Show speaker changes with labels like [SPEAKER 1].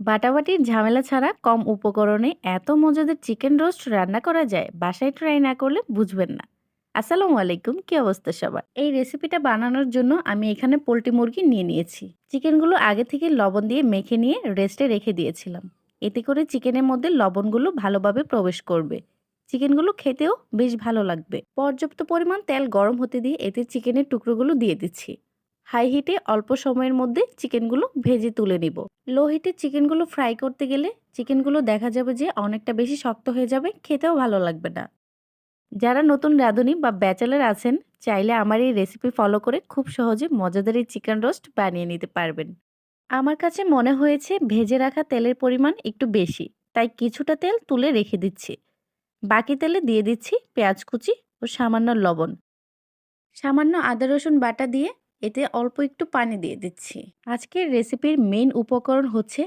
[SPEAKER 1] বাটাবাটির ঝামেলা ছাড়া কম উপকরণে এত মজাদার চিকেন রোস্ট রান্না করা যায়, বাসায় ট্রাই না করলে বুঝবেন না। আসসালামু আলাইকুম, কি অবস্থা সবার? এই রেসিপিটা বানানোর জন্য আমি এখানে পোল্ট্রি মুরগি নিয়ে নিয়েছি। চিকেনগুলো আগে থেকে লবণ দিয়ে মেখে নিয়ে রেস্টে রেখে দিয়েছিলাম। এতে করে চিকেনের মধ্যে লবণগুলো ভালোভাবে প্রবেশ করবে, চিকেনগুলো খেতেও বেশ ভালো লাগবে। পর্যাপ্ত পরিমাণ তেল গরম হতে দিয়ে এতে চিকেনের টুকরোগুলো দিয়ে দিচ্ছি। হাই হিটে অল্প সময়ের মধ্যে চিকেনগুলো ভেজে তুলে নিব। লো হিটে চিকেনগুলো ফ্রাই করতে গেলে চিকেনগুলো দেখা যাবে যে অনেকটা বেশি শক্ত হয়ে যাবে, খেতেও ভালো লাগবে না। যারা নতুন রাঁধুনি বা ব্যাচেলর আছেন, চাইলে আমার এই রেসিপি ফলো করে খুব সহজে মজাদার এই চিকেন রোস্ট বানিয়ে নিতে পারবেন। আমার কাছে মনে হয়েছে ভেজে রাখা তেলের পরিমাণ একটু বেশি, তাই কিছুটা তেল তুলে রেখে দিচ্ছি। বাকি তেলে দিয়ে দিচ্ছি পেঁয়াজ কুচি ও সামান্য লবণ, সামান্য আদা রসুন বাটা দিয়ে এতে অল্প একটু পানি দিয়ে দিচ্ছি। আজকের রেসিপির মেইন উপকরণ হচ্ছে